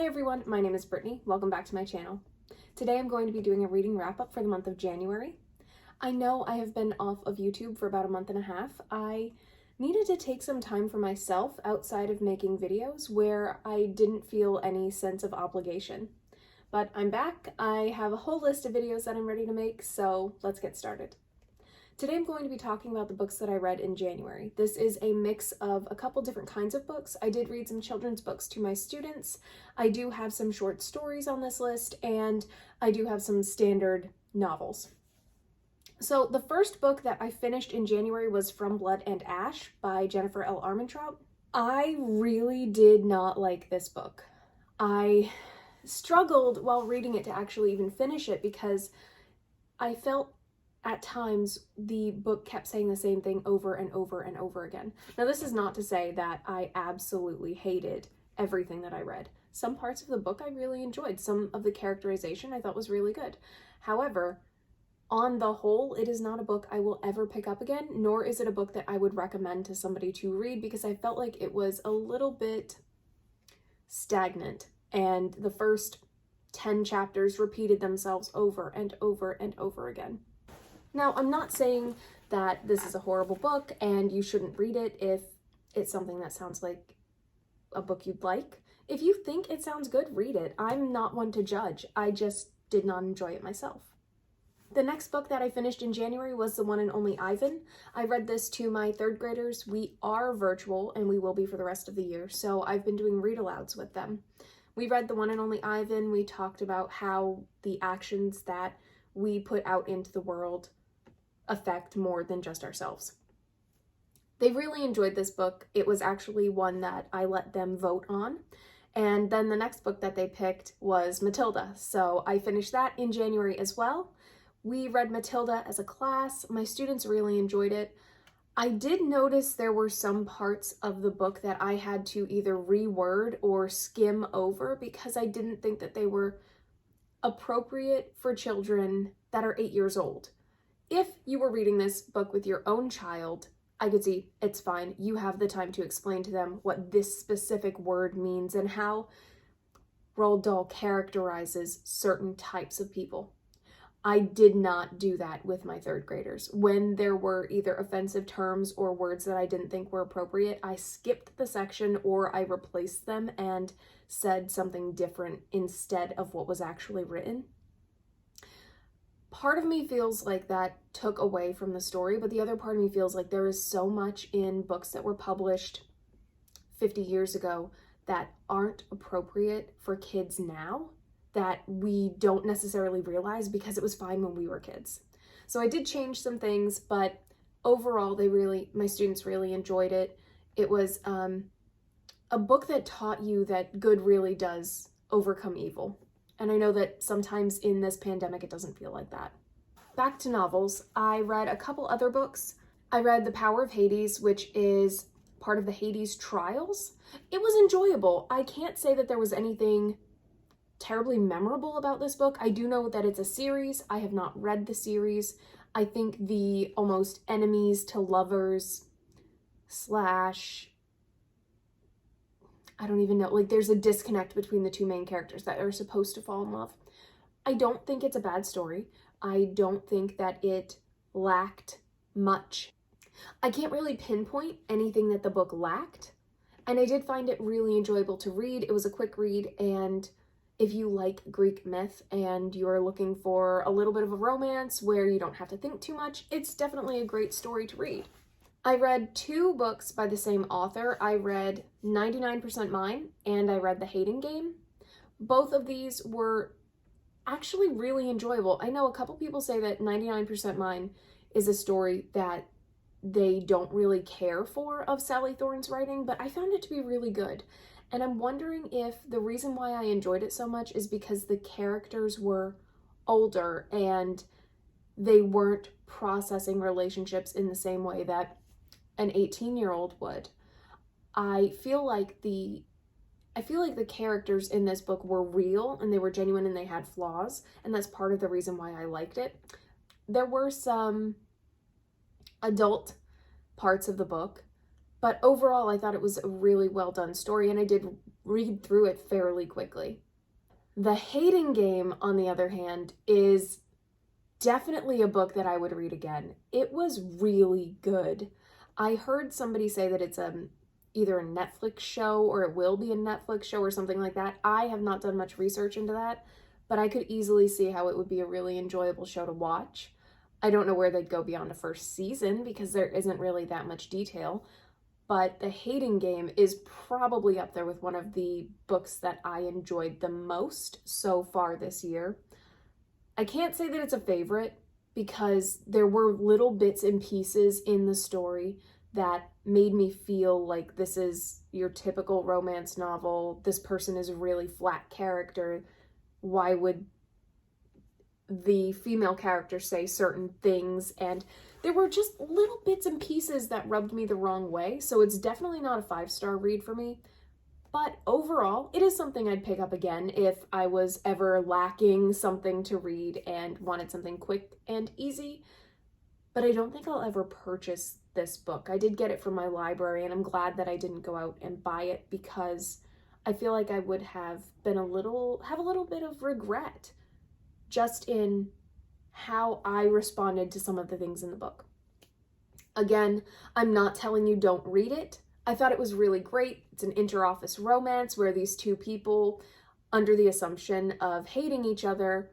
everyone, my name is Brittany. Welcome back to my channel. Today I'm going to be doing a reading wrap-up for the month of January. I know I have been off of YouTube for about a month and a half. I needed to take some time for myself outside of making videos where I didn't feel any sense of obligation. But I'm back. I have a whole list of videos that I'm ready to make, so let's get started. Today I'm going to be talking about the books that I read in January. This is a mix of a couple different kinds of books. I did read some children's books to my students. I do have some short stories on this list, and I do have some standard novels. So the first book that I finished in January was From Blood and Ash by Jennifer L. Armentrout. I really did not like this book. I struggled while reading it to actually even finish it because I felt at times the book kept saying the same thing over and over and over again. Now, this is not to say that I absolutely hated everything that I read. Some parts of the book I really enjoyed. Some of the characterization I thought was really good. However, on the whole, it is not a book I will ever pick up again, nor is it a book that I would recommend to somebody to read because I felt like it was a little bit stagnant, and the first 10 chapters repeated themselves over and over and over again. Now, I'm not saying that this is a horrible book and you shouldn't read it if it's something that sounds like a book you'd like. If you think it sounds good, read it. I'm not one to judge. I just did not enjoy it myself. The next book that I finished in January was The One and Only Ivan. I read this to my third graders. We are virtual and we will be for the rest of the year, so I've been doing read-alouds with them. We read The One and Only Ivan. We talked about how the actions that we put out into the world affect more than just ourselves. They really enjoyed this book. It was actually one that I let them vote on. And then the next book that they picked was Matilda. So I finished that in January as well. We read Matilda as a class. My students really enjoyed it. I did notice there were some parts of the book that I had to either reword or skim over because I didn't think that they were appropriate for children that are 8 years old. If you were reading this book with your own child, I could see it's fine. You have the time to explain to them what this specific word means and how Roald Dahl characterizes certain types of people. I did not do that with my third graders. When there were either offensive terms or words that I didn't think were appropriate, I skipped the section or I replaced them and said something different instead of what was actually written. Part of me feels like that took away from the story, but the other part of me feels like there is so much in books that were published 50 years ago that aren't appropriate for kids now that we don't necessarily realize because it was fine when we were kids. So I did change some things, but overall my students really enjoyed it. It was a book that taught you that good really does overcome evil. And I know that sometimes in this pandemic, it doesn't feel like that. Back to novels, I read a couple other books. I read The Power of Hades, which is part of the Hades Trials. It was enjoyable. I can't say that there was anything terribly memorable about this book. I do know that it's a series. I have not read the series. I think the almost enemies to lovers / I don't even know, like there's a disconnect between the two main characters that are supposed to fall in love. I don't think it's a bad story. I don't think that it lacked much. I can't really pinpoint anything that the book lacked, and I did find it really enjoyable to read. It was a quick read, and if you like Greek myth and you're looking for a little bit of a romance where you don't have to think too much, it's definitely a great story to read. I read 2 books by the same author. I read 99% Mine and I read The Hating Game. Both of these were actually really enjoyable. I know a couple people say that 99% Mine is a story that they don't really care for of Sally Thorne's writing, but I found it to be really good. And I'm wondering if the reason why I enjoyed it so much is because the characters were older and they weren't processing relationships in the same way that an 18-year-old would. I feel like the characters in this book were real and they were genuine and they had flaws, and that's part of the reason why I liked it. There were some adult parts of the book But overall, I thought it was a really well done story, and I did read through it fairly quickly. The Hating Game, on the other hand, is definitely a book that I would read again. It was really good. I heard somebody say that it's either a Netflix show or it will be a Netflix show or something like that. I have not done much research into that, but I could easily see how it would be a really enjoyable show to watch. I don't know where they'd go beyond a first season because there isn't really that much detail, but The Hating Game is probably up there with one of the books that I enjoyed the most so far this year. I can't say that it's a favorite because there were little bits and pieces in the story that made me feel like this is your typical romance novel. This person is a really flat character. Why would the female character say certain things? And there were just little bits and pieces that rubbed me the wrong way. So it's definitely not a 5-star read for me. But overall, it is something I'd pick up again if I was ever lacking something to read and wanted something quick and easy. But I don't think I'll ever purchase this book. I did get it from my library, and I'm glad that I didn't go out and buy it because I feel like I would have have a little bit of regret just in how I responded to some of the things in the book. Again, I'm not telling you don't read it. I thought it was really great. It's an inter-office romance where these two people, under the assumption of hating each other,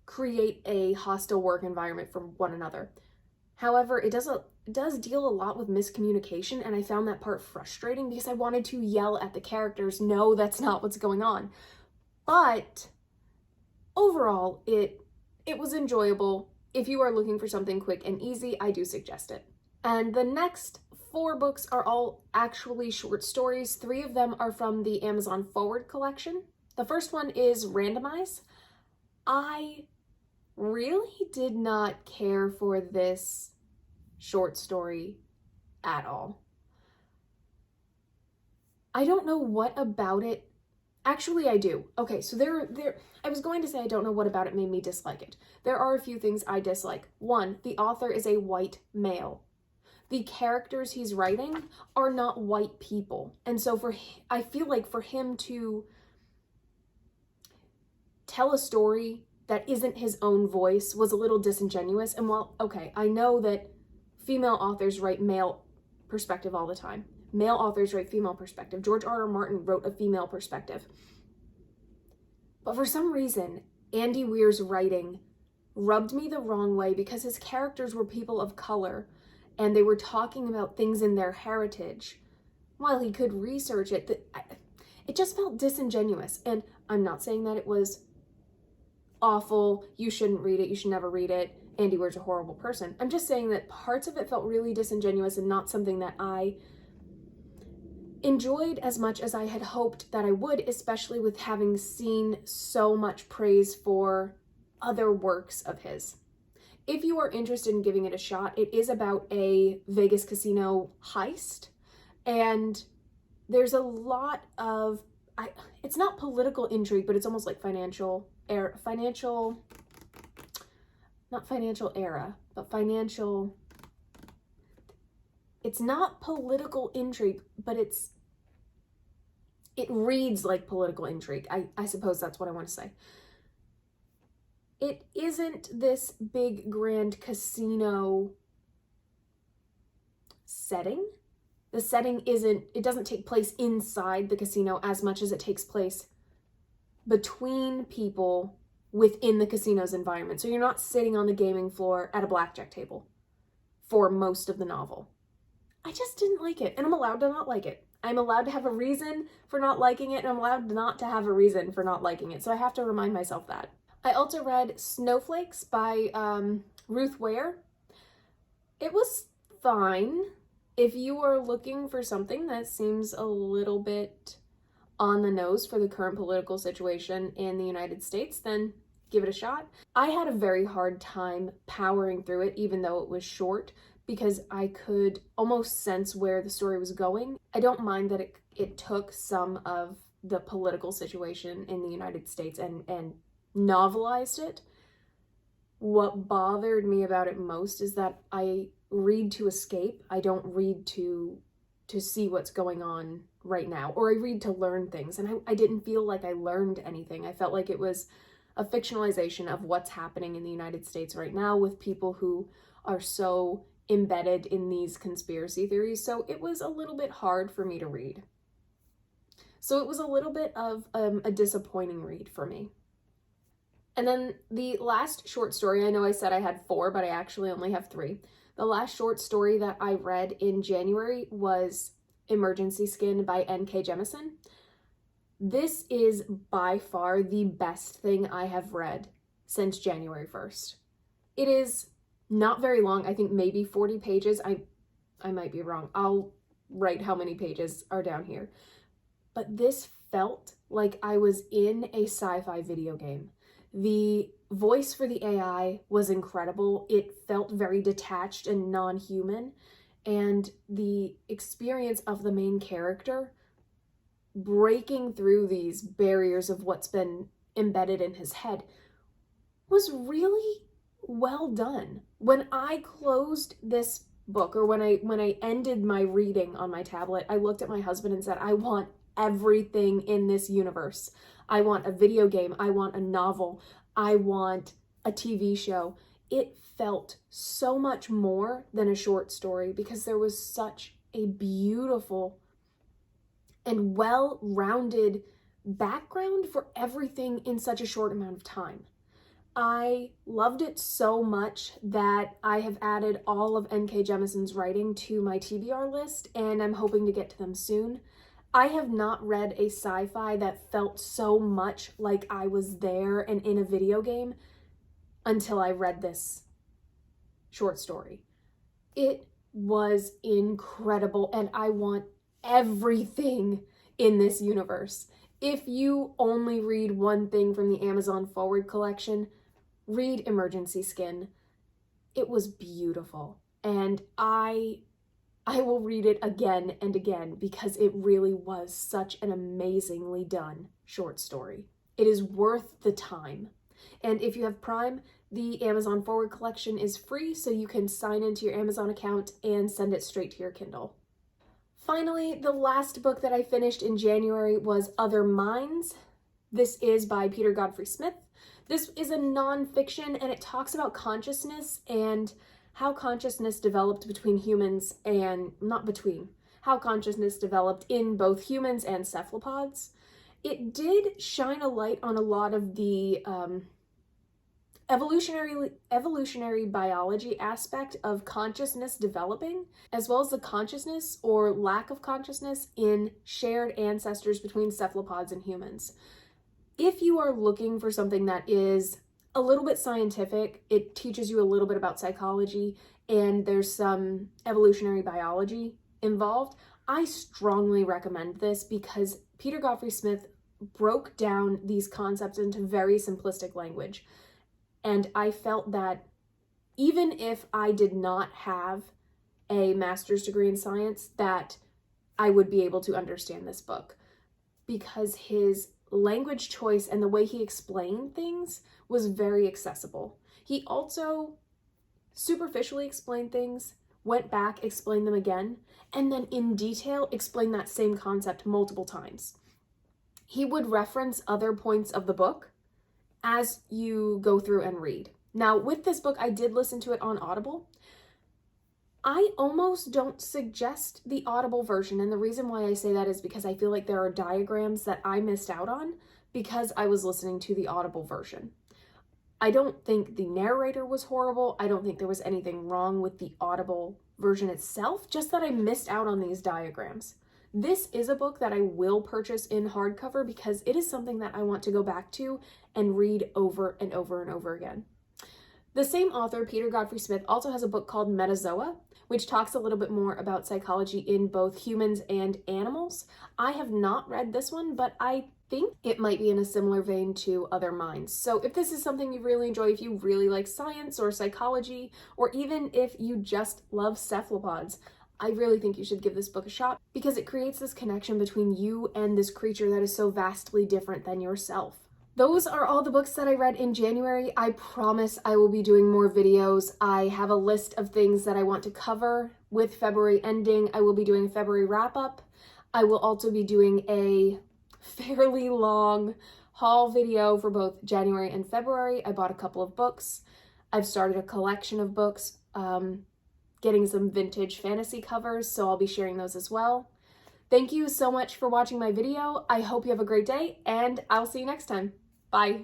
create a hostile work environment for one another. However, it does deal a lot with miscommunication, and I found that part frustrating because I wanted to yell at the characters, no, that's not what's going on. But overall, it was enjoyable. If you are looking for something quick and easy, I do suggest it. And the next 4 books are all actually short stories. 3 of them are from the Amazon Forward collection. The first one is Randomize. I really did not care for this short story at all. I don't know what about it. Actually, I do. Okay, so I was going to say I don't know what about it made me dislike it. There are a few things I dislike. 1, the author is a white male. The characters he's writing are not white people. And so I feel like for him to tell a story that isn't his own voice was a little disingenuous. And while, okay, I know that female authors write male perspective all the time. Male authors write female perspective. George R.R. Martin wrote a female perspective. But for some reason, Andy Weir's writing rubbed me the wrong way because his characters were people of color and they were talking about things in their heritage. While he could research it, it just felt disingenuous. And I'm not saying that it was awful, you shouldn't read it, you should never read it, Andy Weir's a horrible person. I'm just saying that parts of it felt really disingenuous and not something that I enjoyed as much as I had hoped that I would, especially with having seen so much praise for other works of his. If you are interested in giving it a shot, it is about a Vegas casino heist, and there's a lot of, it's not political intrigue, but it's almost like it's not political intrigue, but it reads like political intrigue. I suppose that's what I want to say. It isn't this big grand casino setting. The setting it doesn't take place inside the casino as much as it takes place between people within the casino's environment. So you're not sitting on the gaming floor at a blackjack table for most of the novel. I just didn't like it, and I'm allowed to not like it. I'm allowed to have a reason for not liking it, and I'm allowed not to have a reason for not liking it. So I have to remind myself that. I also read Snowflakes by Ruth Ware. It was fine. If you are looking for something that seems a little bit on the nose for the current political situation in the United States, then give it a shot. I had a very hard time powering through it, even though it was short, because I could almost sense where the story was going. I don't mind that it took some of the political situation in the United States and novelized it. What bothered me about it most is that I read to escape. I don't read to to see what's going on right now, or I read to learn things. And I didn't feel like I learned anything. I felt like it was a fictionalization of what's happening in the United States right now with people who are so embedded in these conspiracy theories. So it was a little bit hard for me to read. So it was a little bit of a disappointing read for me. And then the last short story, I know I said I had 4, but I actually only have 3. The last short story that I read in January was Emergency Skin by N.K. Jemisin. This is by far the best thing I have read since January 1st. It is not very long. I think maybe 40 pages. I might be wrong. I'll write how many pages are down here. But this felt like I was in a sci-fi video game. The voice for the AI was incredible. It felt very detached and non-human. And the experience of the main character breaking through these barriers of what's been embedded in his head was really well done. When I closed this book, or when I ended my reading on my tablet, I looked at my husband and said, I want everything in this universe. I want a video game. I want a novel. I want a TV show. It felt so much more than a short story because there was such a beautiful and well-rounded background for everything in such a short amount of time. I loved it so much that I have added all of N.K. Jemisin's writing to my TBR list, and I'm hoping to get to them soon. I have not read a sci-fi that felt so much like I was there and in a video game until I read this short story. It was incredible, and I want everything in this universe. If you only read one thing from the Amazon Forward collection, read Emergency Skin. It was beautiful, and I will read it again and again because it really was such an amazingly done short story. It is worth the time. And if you have Prime, the Amazon Forward collection is free, so you can sign into your Amazon account and send it straight to your Kindle. Finally, the last book that I finished in January was Other Minds. This is by Peter Godfrey Smith. This is a nonfiction, and it talks about consciousness and how consciousness developed between humans and, how consciousness developed in both humans and cephalopods. It did shine a light on a lot of the evolutionary biology aspect of consciousness developing, as well as the consciousness or lack of consciousness in shared ancestors between cephalopods and humans. If you are looking for something that is a little bit scientific, it teaches you a little bit about psychology, and there's some evolutionary biology involved, I strongly recommend this because Peter Godfrey Smith broke down these concepts into very simplistic language. And I felt that even if I did not have a master's degree in science, that I would be able to understand this book because his language choice and the way he explained things was very accessible. He also superficially explained things, went back, explained them again, and then in detail explained that same concept multiple times. He would reference other points of the book as you go through and read. Now, with this book, I did listen to it on Audible. I almost don't suggest the Audible version, and the reason why I say that is because I feel like there are diagrams that I missed out on because I was listening to the Audible version. I don't think the narrator was horrible. I don't think there was anything wrong with the Audible version itself, just that I missed out on these diagrams. This is a book that I will purchase in hardcover because it is something that I want to go back to and read over and over and over again. The same author, Peter Godfrey Smith, also has a book called Metazoa, which talks a little bit more about psychology in both humans and animals. I have not read this one, but I think it might be in a similar vein to Other Minds. So if this is something you really enjoy, if you really like science or psychology, or even if you just love cephalopods, I really think you should give this book a shot because it creates this connection between you and this creature that is so vastly different than yourself. Those are all the books that I read in January. I promise I will be doing more videos. I have a list of things that I want to cover with February ending, I will be doing a February wrap-up. I will also be doing a fairly long haul video for both January and February. I bought a couple of books. I've started a collection of books, getting some vintage fantasy covers, so I'll be sharing those as well. Thank you so much for watching my video. I hope you have a great day, and I'll see you next time. Bye.